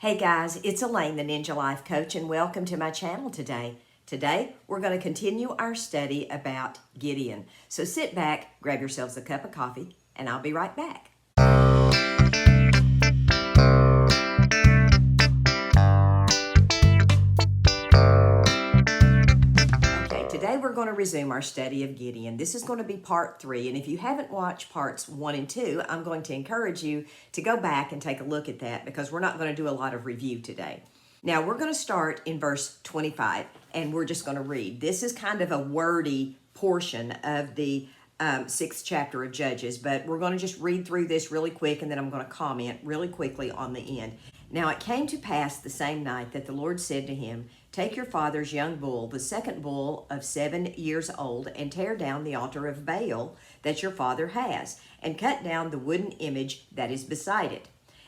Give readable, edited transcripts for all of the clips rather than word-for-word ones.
Hey guys, it's Elaine, the Ninja Life Coach, and welcome to my channel today. Today, we're going to continue our study about Gideon. So sit back, grab yourselves a cup of coffee, and I'll be right back. Okay, today we're going to resume our study of Gideon. This is going to be part 3, and if you haven't watched parts 1 and 2, I'm going to encourage you to go back and take a look at that because we're not going to do a lot of review today. Now, we're going to start in verse 25, and we're just going to read. This is kind of a wordy portion of the 6th chapter of Judges, but we're going to just read through this really quick, and then I'm going to comment really quickly on the end. Now, it came to pass the same night that the Lord said to him, "Take your father's young bull, the second bull of 7 years old, and tear down the altar of Baal that your father has, and cut down the wooden image that is beside it.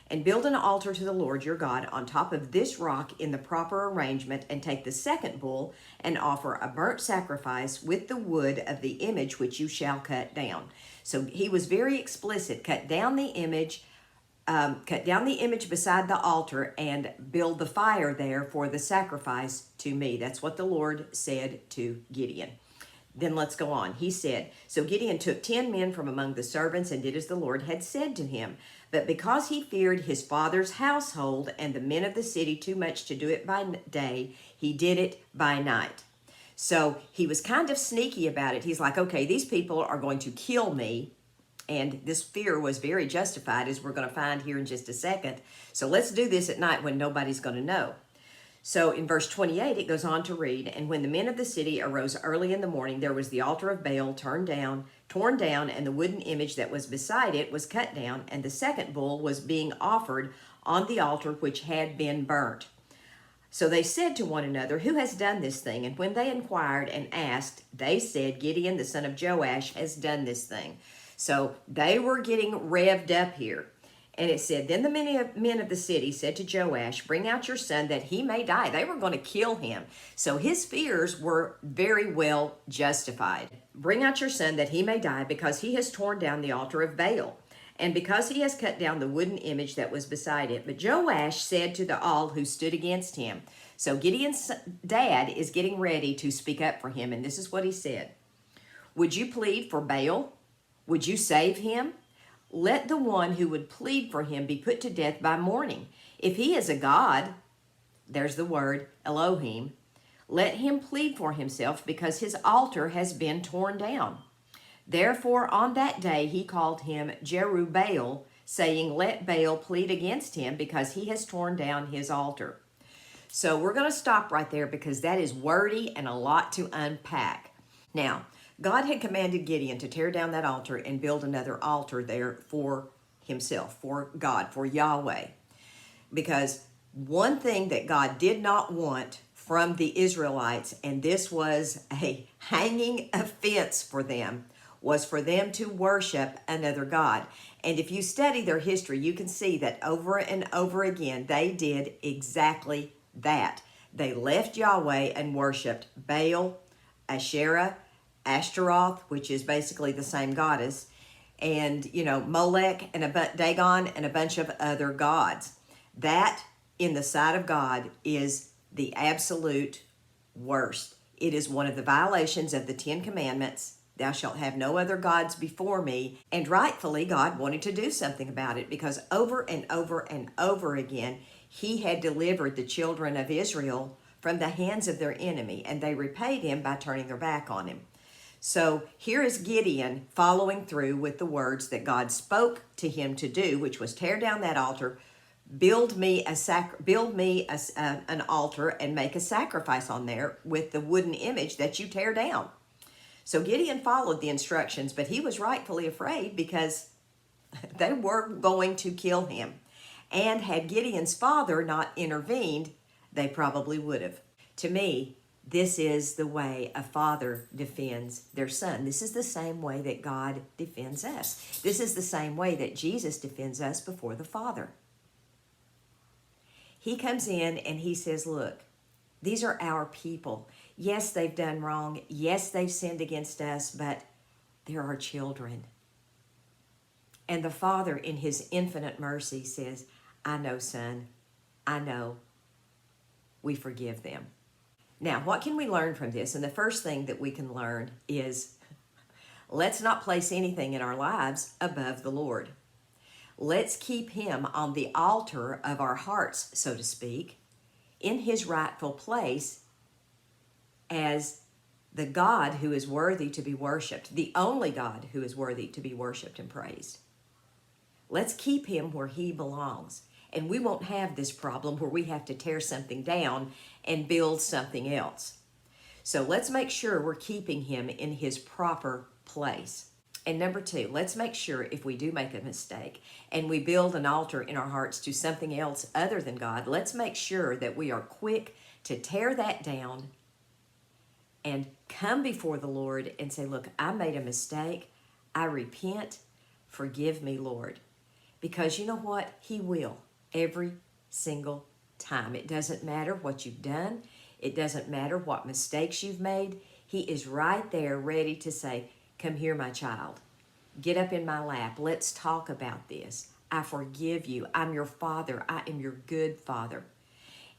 And build an altar to the Lord your God on top of this rock in the proper arrangement, and take the second bull and offer a burnt sacrifice with the wood of the image which you shall cut down." So he was very explicit. Cut down the image beside the altar and build the fire there for the sacrifice to me. That's what the Lord said to Gideon. Then let's go on. He said, "So Gideon took 10 men from among the servants and did as the Lord had said to him. But because he feared his father's household and the men of the city too much to do it by day, he did it by night." So he was kind of sneaky about it. He's like, okay, these people are going to kill me. And this fear was very justified, as we're going to find here in just a second. So let's do this at night when nobody's going to know. So in verse 28, it goes on to read, "And when the men of the city arose early in the morning, there was the altar of Baal torn down, and the wooden image that was beside it was cut down, and the second bull was being offered on the altar which had been burnt. So they said to one another, 'Who has done this thing?' And when they inquired and asked, they said, 'Gideon, the son of Joash, has done this thing.'" So they were getting revved up here. And it said, "Then the men of the city said to Joash, 'Bring out your son that he may die.'" They were going to kill him. So his fears were very well justified. "Bring out your son that he may die, because he has torn down the altar of Baal, and because he has cut down the wooden image that was beside it." But Joash said to all who stood against him. So Gideon's dad is getting ready to speak up for him. And this is what he said. "Would you plead for Baal? Would you save him? Let the one who would plead for him be put to death by morning. If he is a god," there's the word Elohim, "let him plead for himself, because his altar has been torn down." Therefore on that day he called him Jerubbaal, saying, "Let Baal plead against him, because he has torn down his altar." So we're going to stop right there, because that is wordy and a lot to unpack. Now, God had commanded Gideon to tear down that altar and build another altar there for himself, for God, for Yahweh. Because one thing that God did not want from the Israelites, and this was a hanging offense for them, was for them to worship another God. And if you study their history, you can see that over and over again, they did exactly that. They left Yahweh and worshiped Baal, Asherah, Ashtaroth, which is basically the same goddess, and, Molech and Dagon and a bunch of other gods. That, in the sight of God, is the absolute worst. It is one of the violations of the 10 Commandments. "Thou shalt have no other gods before me." And rightfully, God wanted to do something about it, because over and over and over again, he had delivered the children of Israel from the hands of their enemy, and they repaid him by turning their back on him. So here is Gideon following through with the words that God spoke to him to do, which was tear down that altar, build me an altar, and make a sacrifice on there with the wooden image that you tear down. So Gideon followed the instructions, but he was rightfully afraid, because they were going to kill him. And had Gideon's father not intervened, they probably would have. To me, this is the way a father defends their son. This is the same way that God defends us. This is the same way that Jesus defends us before the Father. He comes in and he says, "Look, these are our people. Yes, they've done wrong. Yes, they've sinned against us, but they're our children." And the Father, in his infinite mercy, says, "I know, son. I know we forgive them. Now, what can we learn from this? And the first thing that we can learn is let's not place anything in our lives above the Lord. Let's keep him on the altar of our hearts, so to speak, in his rightful place as the God who is worthy to be worshiped, the only God who is worthy to be worshiped and praised. Let's keep him where he belongs. And we won't have this problem where we have to tear something down and build something else. So let's make sure we're keeping him in his proper place. And number two, let's make sure if we do make a mistake and we build an altar in our hearts to something else other than God, let's make sure that we are quick to tear that down and come before the Lord and say, look, I made a mistake. I repent. Forgive me, Lord. Because you know what? He will every single time. It doesn't matter what you've done. It doesn't matter what mistakes you've made. He is right there ready to say, come here, my child. Get up in my lap. Let's talk about this. I forgive you. I'm your father. I am your good father.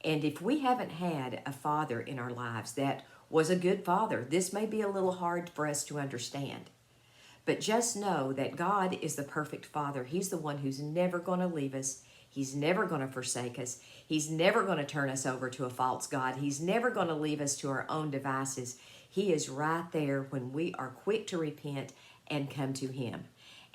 And if we haven't had a father in our lives that was a good father, this may be a little hard for us to understand. But just know that God is the perfect father. He's the one who's never going to leave us. He's never going to forsake us. He's never going to turn us over to a false god. He's never going to leave us to our own devices. He is right there when we are quick to repent and come to him.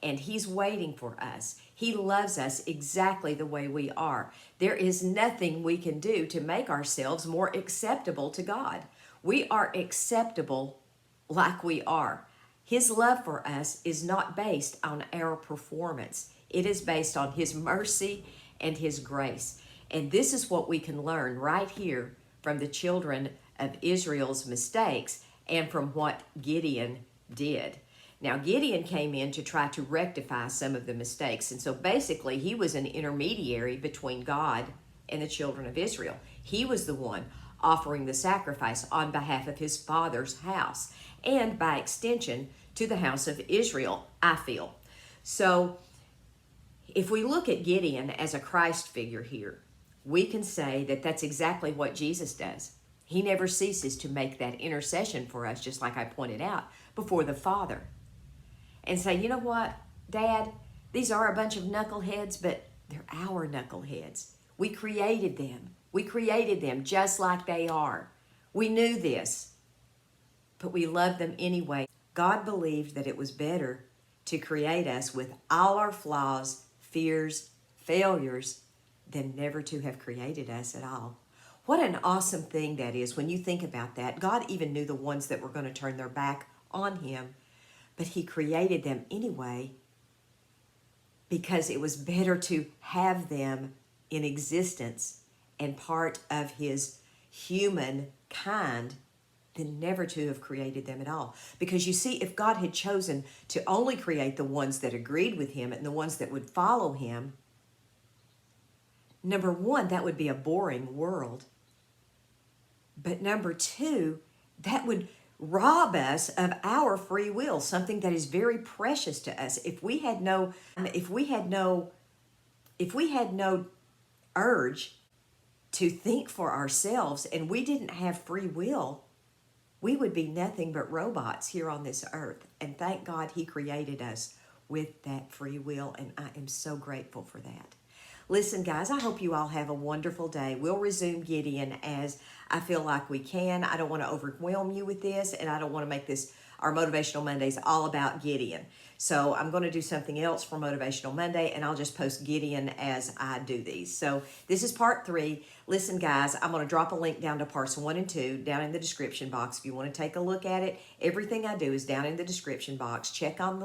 And he's waiting for us. He loves us exactly the way we are. There is nothing we can do to make ourselves more acceptable to God. We are acceptable like we are. His love for us is not based on our performance. It is based on his mercy and his grace. And this is what we can learn right here from the children of Israel's mistakes and from what Gideon did. Now, Gideon came in to try to rectify some of the mistakes. And so basically, he was an intermediary between God and the children of Israel. He was the one offering the sacrifice on behalf of his father's house and by extension to the house of Israel, I feel. So if we look at Gideon as a Christ figure here, we can say that that's exactly what Jesus does. He never ceases to make that intercession for us, just like I pointed out, before the Father. And say, you know what, Dad, these are a bunch of knuckleheads, but they're our knuckleheads. We created them. We created them just like they are. We knew this, but we love them anyway. God believed that it was better to create us with all our flaws, fears, failures, than never to have created us at all. What an awesome thing that is when you think about that. God even knew the ones that were going to turn their back on him, but he created them anyway because it was better to have them in existence and part of his human kind than never to have created them at all. Because you see, if God had chosen to only create the ones that agreed with him and the ones that would follow him, number one, that would be a boring world. But number two, that would rob us of our free will, something that is very precious to us. If we had no urge to think for ourselves and we didn't have free will, we would be nothing but robots here on this earth. And thank God he created us with that free will, and I am so grateful for that. Listen, guys, I hope you all have a wonderful day. We'll resume Gideon as I feel like we can. I don't want to overwhelm you with this, and I don't want to make this our Motivational Mondays all about Gideon. So I'm going to do something else for Motivational Monday, and I'll just post Gideon as I do these. So this is part 3. Listen, guys, I'm going to drop a link down to parts 1 and 2 down in the description box. If you want to take a look at it, everything I do is down in the description box. Click on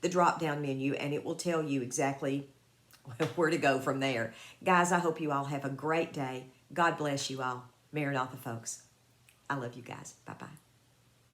the drop-down menu, and it will tell you exactly where to go from there. Guys, I hope you all have a great day. God bless you all. Maranatha, folks. I love you guys. Bye-bye.